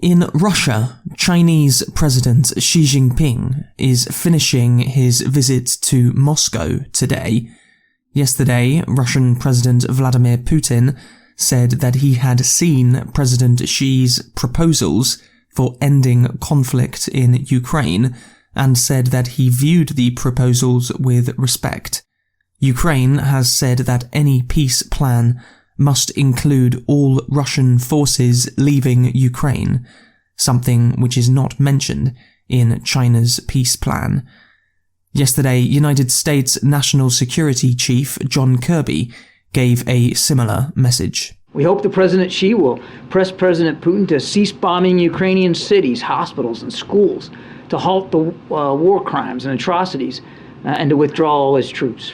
In Russia, Chinese President Xi Jinping is finishing his visit to Moscow today. Yesterday, Russian President Vladimir Putin said that he had seen President Xi's proposals for ending conflict in Ukraine and said that he viewed the proposals with respect. Ukraine has said that any peace plan must include all Russian forces leaving Ukraine, something which is not mentioned in China's peace plan. Yesterday, United States National Security Chief John Kirby gave a similar message. We hope that President Xi will press President Putin to cease bombing Ukrainian cities, hospitals, and schools, to halt the war crimes and atrocities, and to withdraw all his troops.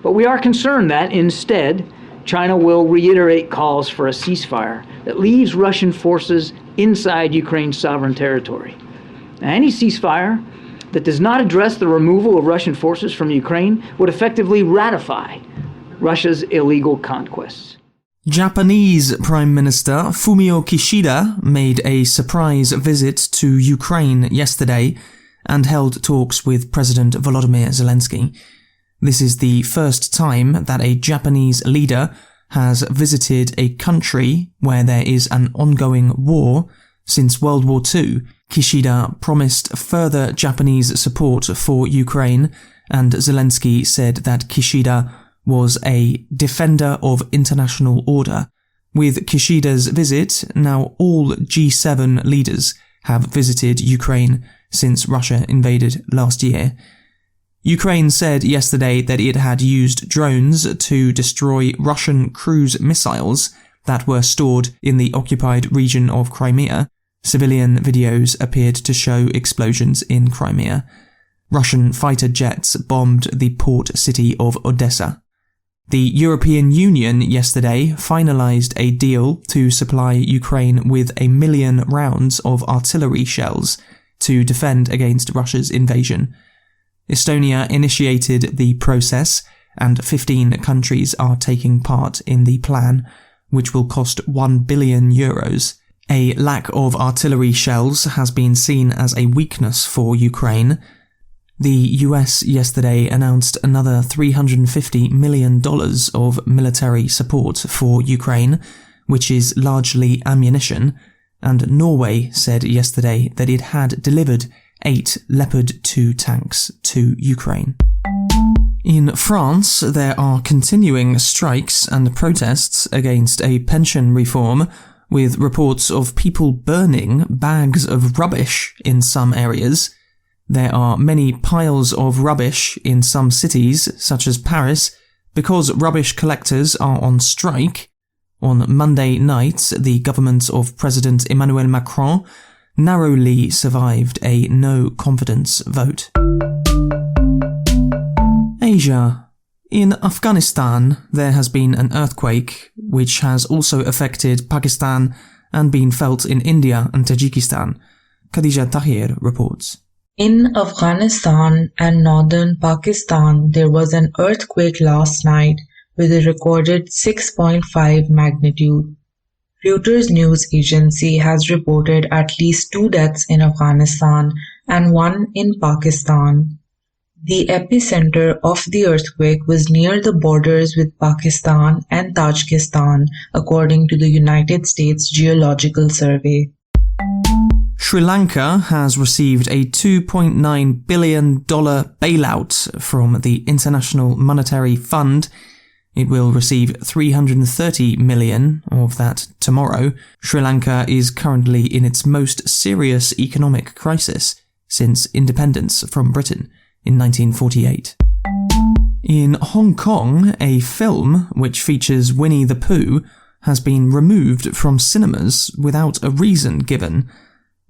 But we are concerned that, instead, China will reiterate calls for a ceasefire that leaves Russian forces inside Ukraine's sovereign territory. Now, any ceasefire that does not address the removal of Russian forces from Ukraine would effectively ratify Russia's illegal conquests. Japanese Prime Minister Fumio Kishida made a surprise visit to Ukraine yesterday and held talks with President Volodymyr Zelensky. This is the first time that a Japanese leader has visited a country where there is an ongoing war since World War II. Kishida promised further Japanese support for Ukraine, and Zelensky said that Kishida was a defender of international order. With Kishida's visit, now all G7 leaders have visited Ukraine since Russia invaded last year. Ukraine said yesterday that it had used drones to destroy Russian cruise missiles that were stored in the occupied region of Crimea. Civilian videos appeared to show explosions in Crimea. Russian fighter jets bombed the port city of Odessa. The European Union yesterday finalized a deal to supply Ukraine with 1 million rounds of artillery shells to defend against Russia's invasion. Estonia initiated the process, and 15 countries are taking part in the plan, which will cost €1 billion. A lack of artillery shells has been seen as a weakness for Ukraine. The US yesterday announced another $350 million of military support for Ukraine, which is largely ammunition, and Norway said yesterday that it had delivered 8 Leopard 2 tanks to Ukraine. In France, there are continuing strikes and protests against a pension reform, with reports of people burning bags of rubbish in some areas. There are many piles of rubbish in some cities, such as Paris, because rubbish collectors are on strike. On Monday night, the government of President Emmanuel Macron narrowly survived a no-confidence vote. Asia. In Afghanistan, there has been an earthquake, which has also affected Pakistan and been felt in India and Tajikistan. Khadija Tahir reports. In Afghanistan and northern Pakistan, there was an earthquake last night with a recorded 6.5 magnitude. Reuters news agency has reported at least 2 deaths in Afghanistan and 1 in Pakistan. The epicenter of the earthquake was near the borders with Pakistan and Tajikistan, according to the United States Geological Survey. Sri Lanka has received a $2.9 billion bailout from the International Monetary Fund. It will receive $330 million of that tomorrow. Sri Lanka is currently in its most serious economic crisis since independence from Britain in 1948. In Hong Kong, a film which features Winnie the Pooh has been removed from cinemas without a reason given.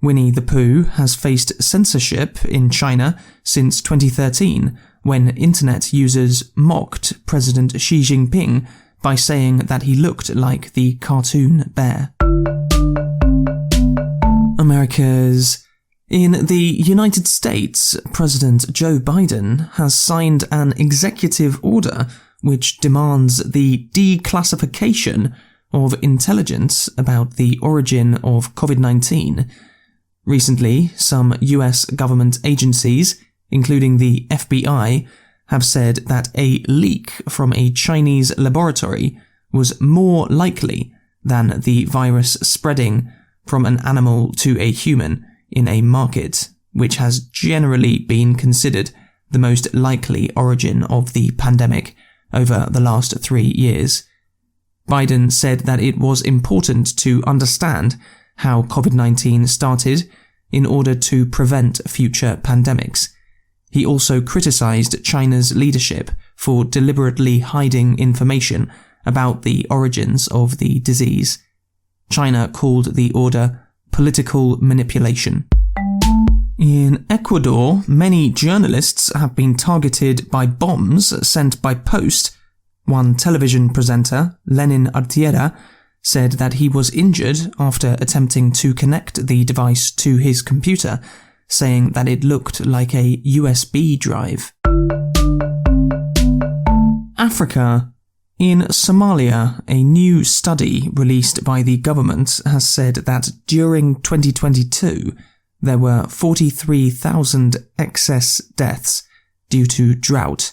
Winnie the Pooh has faced censorship in China since 2013, when internet users mocked President Xi Jinping by saying that he looked like the cartoon bear. America's. In the United States, President Joe Biden has signed an executive order which demands the declassification of intelligence about the origin of COVID-19. Recently, some US government agencies, including the FBI, have said that a leak from a Chinese laboratory was more likely than the virus spreading from an animal to a human in a market, which has generally been considered the most likely origin of the pandemic over the last 3 years. Biden said that it was important to understand how COVID-19 started in order to prevent future pandemics. He also criticized China's leadership for deliberately hiding information about the origins of the disease. China called the order political manipulation. In Ecuador, many journalists have been targeted by bombs sent by post. One television presenter, Lenin Artiera, said that he was injured after attempting to connect the device to his computer, saying that it looked like a USB drive. Africa. In Somalia, a new study released by the government has said that during 2022, there were 43,000 excess deaths due to drought.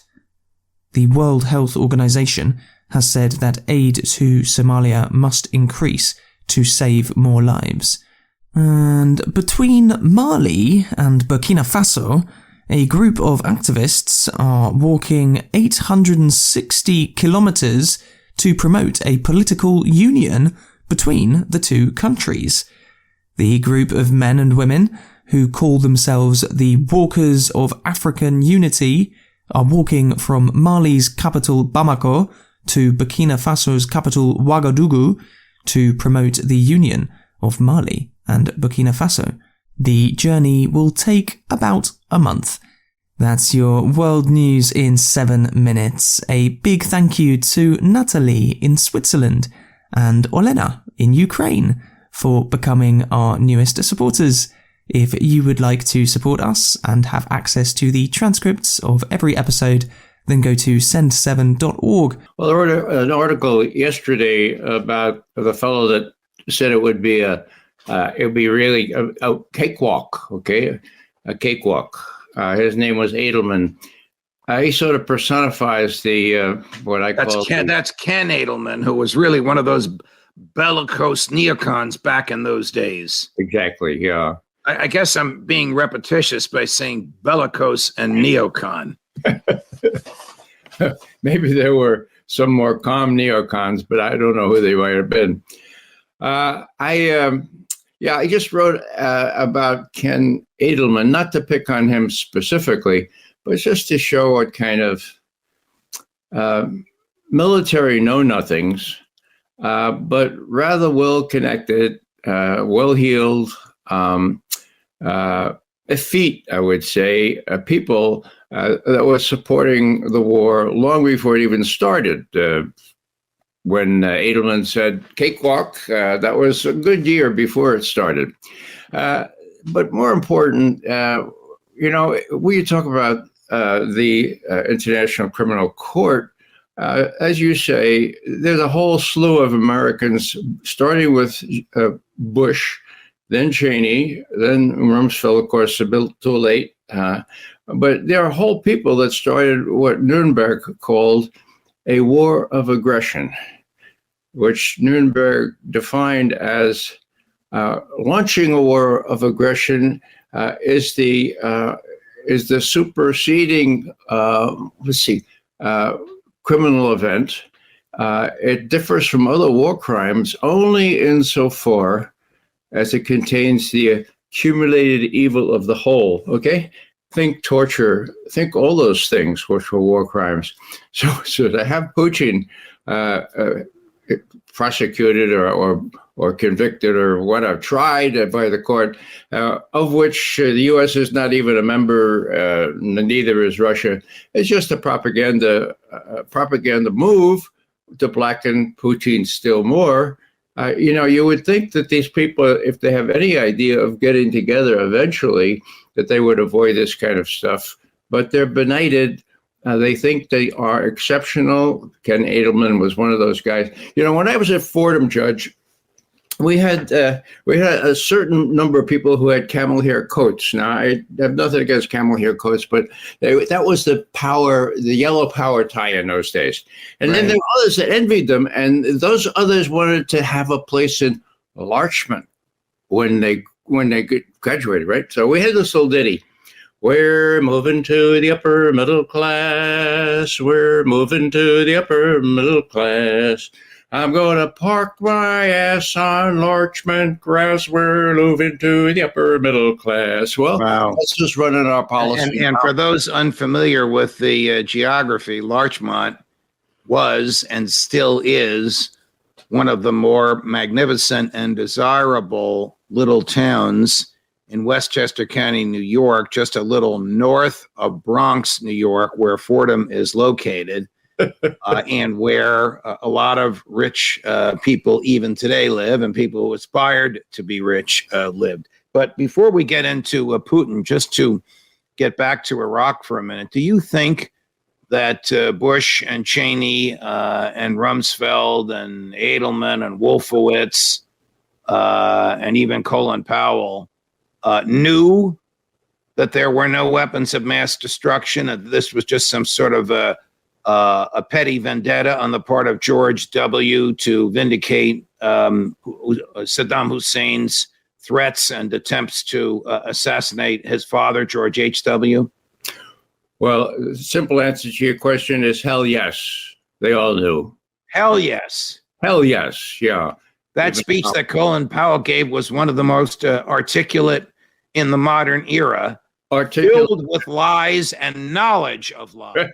The World Health Organization has said that aid to Somalia must increase to save more lives. And between Mali and Burkina Faso, a group of activists are walking 860 kilometers to promote a political union between the two countries. The group of men and women, who call themselves the Walkers of African Unity, are walking from Mali's capital Bamako to Burkina Faso's capital Ouagadougou to promote the union of Mali and Burkina Faso. The journey will take about a month. That's your world news in 7 minutes. A big thank you to Natalie in Switzerland and Olena in Ukraine for becoming our newest supporters. If you would like to support us and have access to the transcripts of every episode, then go to send7.org. Well, I wrote an article yesterday about the fellow that said it would be really a cakewalk, okay? A cakewalk. His name was Edelman. He sort of personifies the, what I call... That's Ken Edelman, who was really one of those bellicose neocons back in those days. Exactly, yeah. I guess I'm being repetitious by saying bellicose and neocon. Maybe there were some more calm neocons, but I don't know who they might have been. I just wrote about Ken Edelman, not to pick on him specifically, but just to show what kind of military know-nothings, but rather well-connected, well-heeled, effete, I would say, people that were supporting the war long before it even started. When Edelman said cakewalk, that was a good year before it started. But more important, we talk about the International Criminal Court. As you say, there's a whole slew of Americans, starting with Bush, then Cheney, then Rumsfeld, of course, a bit too late. But there are whole people that started what Nuremberg called a war of aggression, which Nuremberg defined as launching a war of aggression is the superseding criminal event. It differs from other war crimes only insofar as it contains the accumulated evil of the whole. Okay. Think torture, think all those things which were war crimes. So to have Putin prosecuted or convicted or whatever, tried by the court, of which the U.S. is not even a member, neither is Russia. It's just a propaganda move to blacken Putin still more. You would think that these people, if they have any idea of getting together eventually, that they would avoid this kind of stuff. But they're benighted They think they are exceptional. Ken Edelman was one of those guys. When I was at Fordham, Judge, we had a certain number of people who had camel hair coats. Now, I have nothing against camel hair coats, but that was the yellow power tie in those days. And then there were others that envied them, and those others wanted to have a place in Larchmont when they graduated, right? So we had this little ditty. We're moving to the upper middle class. We're moving to the upper middle class. I'm going to park my ass on Larchmont grass. We're moving to the upper middle class. Well, That's just running our policy. And for those unfamiliar with the geography, Larchmont was and still is one of the more magnificent and desirable little towns in Westchester County, New York, just a little north of Bronx, New York, where Fordham is located, and where a lot of rich people even today live, and people who aspired to be rich lived. But before we get into Putin, just to get back to Iraq for a minute, do you think that Bush and Cheney and Rumsfeld and Edelman and Wolfowitz and even Colin Powell knew that there were no weapons of mass destruction, and this was just some sort of a petty vendetta on the part of George W. to vindicate Saddam Hussein's threats and attempts to assassinate his father, George H.W.? Well, the simple answer to your question is hell yes. They all knew. Hell yes. Hell yes, yeah. That speech that Colin Powell gave was one of the most articulate in the modern era, filled with lies and knowledge of lies.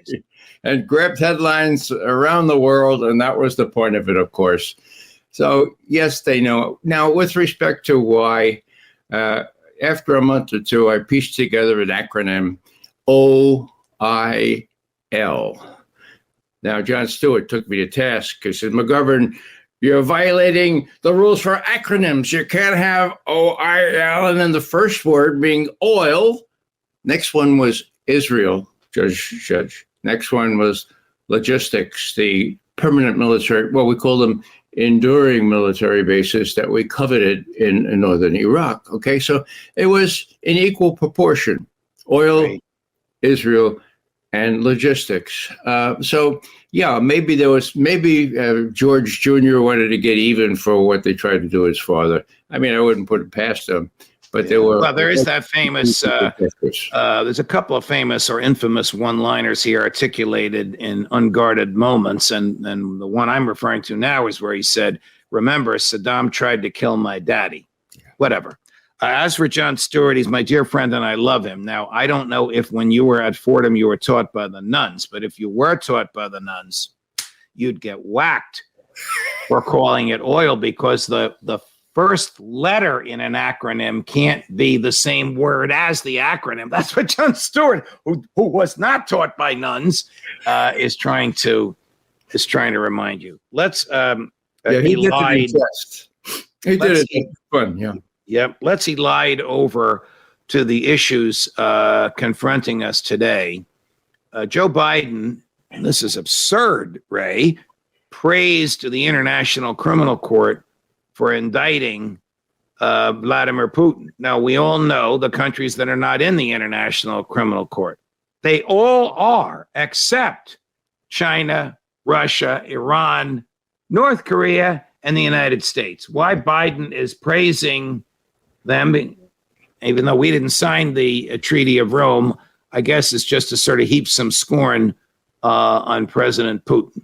And grabbed headlines around the world, and that was the point of it, of course. So, yes, they know. Now, with respect to why, after a month or two, I pieced together an acronym, OIL. Now, Jon Stewart took me to task because he said, McGovern, you're violating the rules for acronyms. You can't have OIL and then the first word being oil. Next one was Israel, Judge. Next one was logistics, the permanent military, we call them enduring military bases that we coveted in northern Iraq. Okay, so it was in equal proportion, oil, right, Israel, and logistics. Maybe George Jr. wanted to get even for what they tried to do his father. I mean, I wouldn't put it past them, but there were. Well, there is that famous. There's a couple of famous or infamous one-liners here articulated in unguarded moments, and the one I'm referring to now is where he said, "Remember, Saddam tried to kill my daddy." Whatever. As for Jon Stewart, he's my dear friend and I love him. Now, I don't know if when you were at Fordham, you were taught by the nuns, but if you were taught by the nuns, you'd get whacked for calling it oil because the first letter in an acronym can't be the same word as the acronym. That's what Jon Stewart, who was not taught by nuns, is trying to remind you. Let's he lied. He did it. Fun, yeah. Yep. He lied over to the issues confronting us today. Joe Biden, and this is absurd, Ray, praised the International Criminal Court for indicting Vladimir Putin. Now, we all know the countries that are not in the International Criminal Court. They all are, except China, Russia, Iran, North Korea, and the United States. Why Biden is praising them, even though we didn't sign the Treaty of Rome, I guess it's just to sort of heap some scorn on President Putin.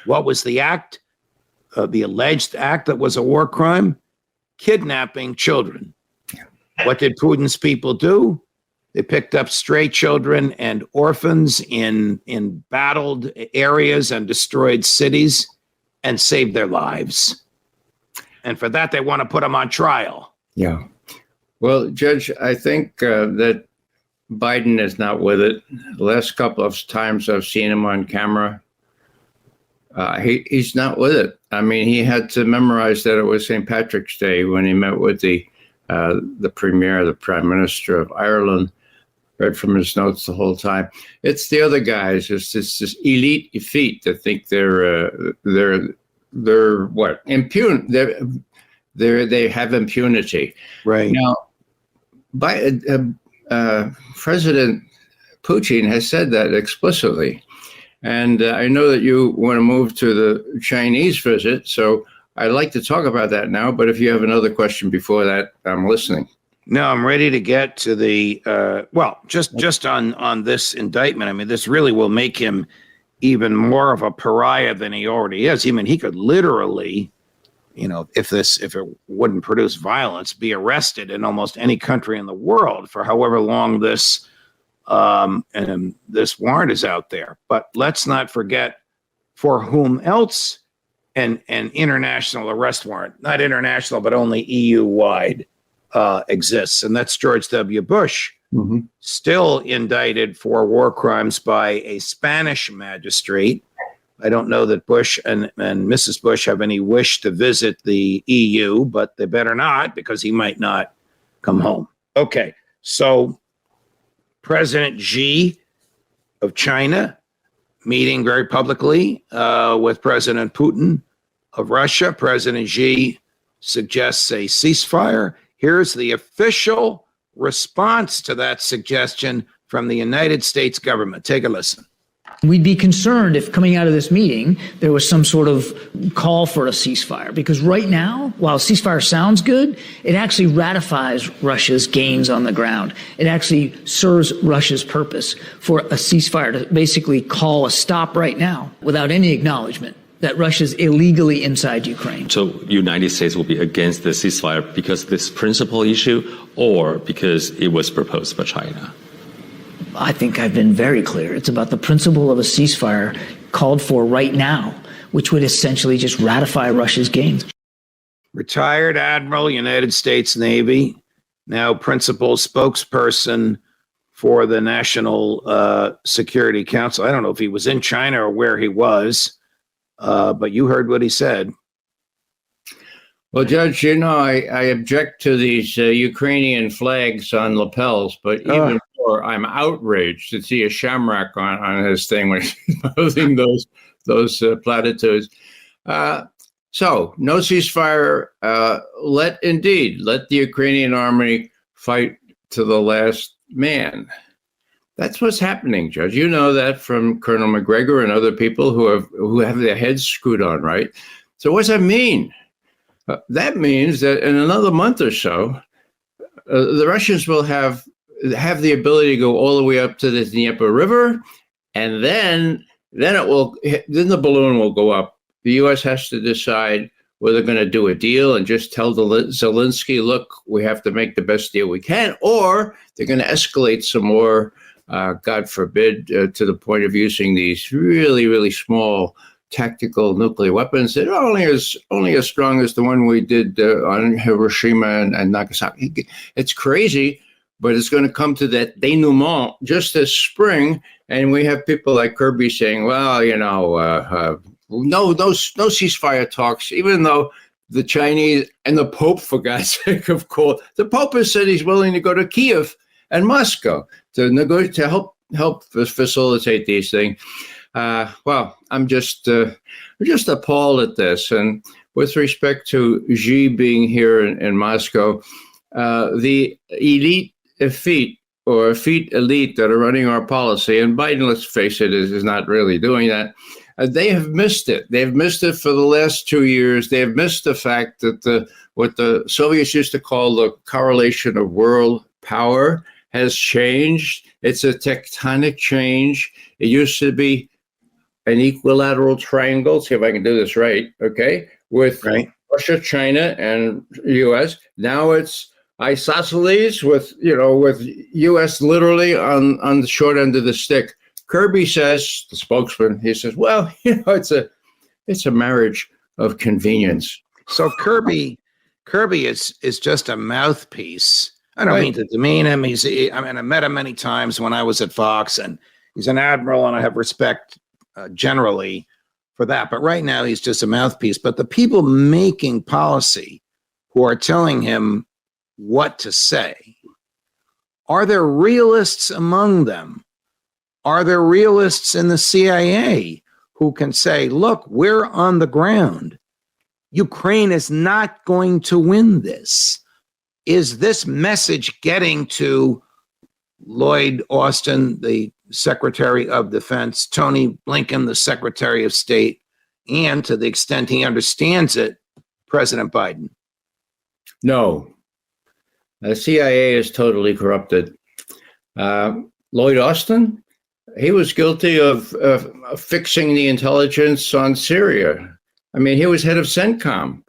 What was the act? The alleged act that was a war crime? Kidnapping children. What did Putin's people do? They picked up stray children and orphans in battled areas and destroyed cities and saved their lives. And for that, they want to put them on trial. Yeah. Well, Judge, I think that Biden is not with it. The last couple of times I've seen him on camera, he's not with it. I mean, he had to memorize that it was St. Patrick's Day when he met with the Premier, the Prime Minister of Ireland. read from his notes the whole time. It's the other guys. It's this elite effete that think they're what, impune. They have impunity. Right. Now, President Putin has said that explicitly. And I know that you want to move to the Chinese visit, so I'd like to talk about that now. But if you have another question before that, I'm listening. No, I'm ready to get to the just on this indictment. I mean, this really will make him even more of a pariah than he already is. I mean, he could literally, if it wouldn't produce violence, be arrested in almost any country in the world for however long this warrant is out there. But let's not forget for whom else an international arrest warrant, not international, but only EU-wide, exists. And that's George W. Bush, still indicted for war crimes by a Spanish magistrate. I don't know that Bush and Mrs. Bush have any wish to visit the EU, but they better not, because he might not come home. Okay, so President Xi of China meeting very publicly with President Putin of Russia. President Xi suggests a ceasefire. Here's the official response to that suggestion from the United States government. Take a listen. We'd be concerned if coming out of this meeting there was some sort of call for a ceasefire, because right now, while ceasefire sounds good, it actually ratifies Russia's gains on the ground. It actually serves Russia's purpose for a ceasefire to basically call a stop right now without any acknowledgement that Russia's illegally inside Ukraine. So United States will be against the ceasefire because of this principal issue, or because it was proposed by China? I think I've been very clear. It's about the principle of a ceasefire called for right now, which would essentially just ratify Russia's gains. Retired Admiral, United States Navy, now principal spokesperson for the National Security Council. I don't know if he was in China or where he was, but you heard what he said. Well, Judge, I object to these Ukrainian flags on lapels, but even more, I'm outraged to see a shamrock on his thing when he's mouthing those platitudes. So, no ceasefire. Let the Ukrainian army fight to the last man. That's what's happening, Judge. You know that from Colonel McGregor and other people who have their heads screwed on, right? So, what's that mean? That means that in another month or so, the Russians will have the ability to go all the way up to the Dnieper River, and then the balloon will go up. The U.S. has to decide whether they're going to do a deal and just tell Zelensky, look, we have to make the best deal we can, or they're going to escalate some more, God forbid, to the point of using these really, really small tactical nuclear weapons that are only as strong as the one we did on Hiroshima and Nagasaki. It's crazy, but it's going to come to that denouement just this spring, and we have people like Kirby saying, well, no ceasefire talks, even though the Chinese and the Pope, for God's sake, of course, the Pope has said he's willing to go to Kiev and Moscow to help facilitate these things. Well, I'm just appalled at this. And with respect to Xi being here in Moscow, the elite elite that are running our policy, and Biden, let's face it, is not really doing that. They have missed it. They've missed it for the last 2 years. They have missed the fact that what the Soviets used to call the correlation of world power has changed. It's a tectonic change. It used to be an equilateral triangle. See if I can do this right. Okay, with Russia, China, and U.S. Now it's isosceles with U.S. literally on the short end of the stick. Kirby says, the spokesman, he says, well, it's a marriage of convenience. So Kirby is just a mouthpiece. I don't mean to demean him. I met him many times when I was at Fox, and he's an admiral, and I have respect generally for that. But right now, he's just a mouthpiece. But the people making policy who are telling him what to say Are there realists among them? Are there realists in the CIA who can say, look, we're on the ground. Ukraine is not going to win this. Is this message getting to Lloyd Austin, the Secretary of Defense, Tony Blinken, the Secretary of State, and to the extent he understands it, President Biden? No. The CIA is totally corrupted. Lloyd Austin, he was guilty of fixing the intelligence on Syria. I mean, he was head of CENTCOM.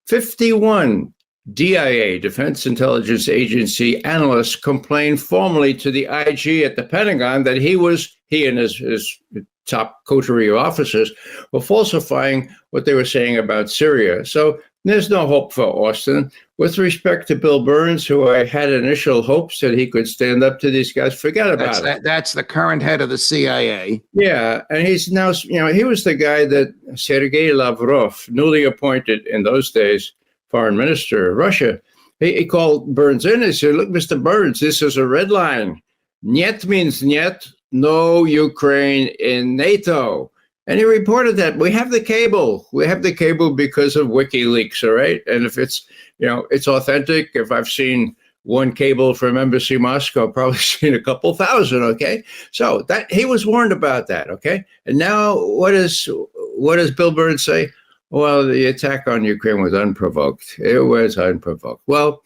51 DIA, Defense Intelligence Agency analysts complained formally to the IG at the Pentagon that he and his top coterie of officers were falsifying what they were saying about Syria. So there's no hope for Austin. With respect to Bill Burns, who I had initial hopes that he could stand up to these guys, forget about it. That's the current head of the CIA. Yeah, and he's now, he was the guy that Sergei Lavrov, newly appointed in those days foreign minister of Russia, he called Burns in and said, look, Mr. Burns, this is a red line. Niet means niet, no Ukraine in NATO. And he reported that we have the cable. We have the cable because of WikiLeaks, all right? And if it's, it's authentic, if I've seen one cable from Embassy Moscow, I've probably seen a couple thousand, okay? So that he was warned about that, okay? And now what does Bill Burns say? Well, the attack on Ukraine was unprovoked. It was unprovoked. Well,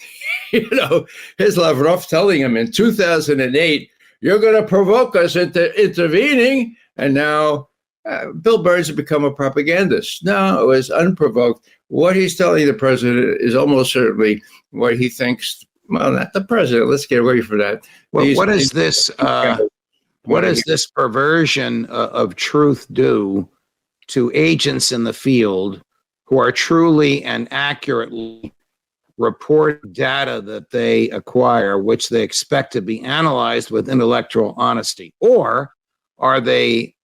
here's Lavrov telling him in 2008, you're going to provoke us into intervening. And now Bill Burns has become a propagandist. No, it was unprovoked. What he's telling the president is almost certainly what he thinks. Well, not the president. Let's get away from that. Well, what is this? What does this perversion of truth do to agents in the field who are truly and accurately report data that they acquire, which they expect to be analyzed with intellectual honesty? Or have they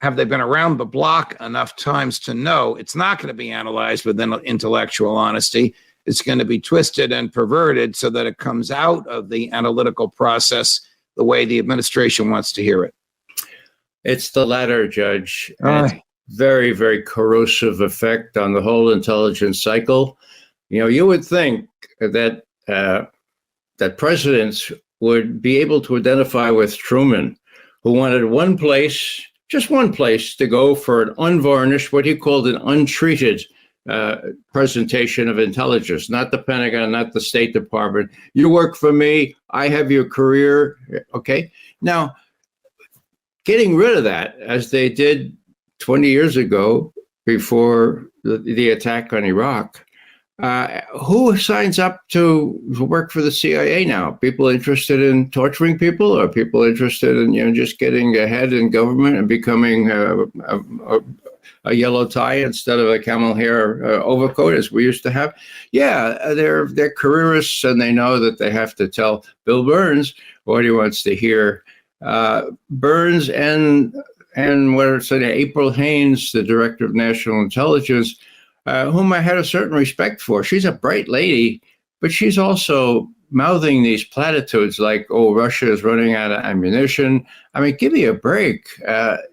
been around the block enough times to know it's not going to be analyzed with intellectual honesty? It's going to be twisted and perverted so that it comes out of the analytical process the way the administration wants to hear it. It's the latter, Judge. Very, very corrosive effect on the whole intelligence cycle. You would think that that presidents would be able to identify with Truman, who wanted one place, just one place to go for an unvarnished, what he called an untreated presentation of intelligence, not the Pentagon, not the State Department. You work for me, I have your career, okay? Now, getting rid of that, as they did 20 years ago before the attack on Iraq, who signs up to work for the CIA now? People interested in torturing people, or people interested in just getting ahead in government and becoming a yellow tie instead of a camel hair overcoat as we used to have? Yeah, they're careerists, and they know that they have to tell Bill Burns what he wants to hear. Burns and April Haynes, the director of national intelligence, whom I had a certain respect for. She's a bright lady, but she's also mouthing these platitudes like, oh, Russia is running out of ammunition. I mean, give me a break.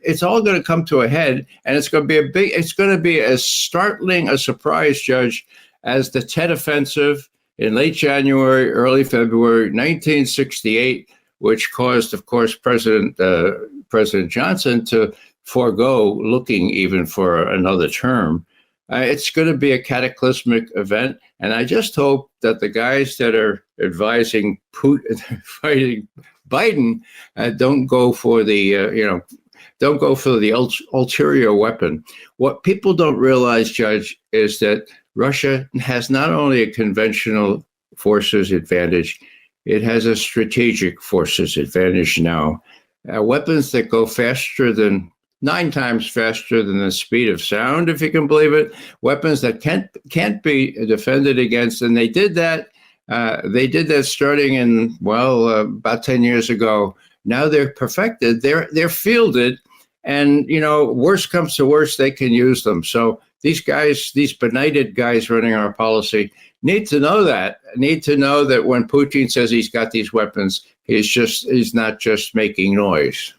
It's all going to come to a head, and it's going to be as startling a surprise, Judge, as the Tet Offensive in late January, early February 1968, which caused, of course, President Johnson to forego looking even for another term. It's going to be a cataclysmic event, and I just hope that the guys that are advising Putin, fighting Biden, don't go for the ulterior weapon. What people don't realize, Judge, is that Russia has not only a conventional forces advantage, it has a strategic forces advantage now. Weapons that go faster than 9 times faster than the speed of sound, if you can believe it. Weapons that can't be defended against, and they did that. Starting in about 10 years ago. Now they're perfected. They're fielded, and worst comes to worst, they can use them. So these guys, these benighted guys running our policy, need to know that when Putin says he's got these weapons, He's not just making noise.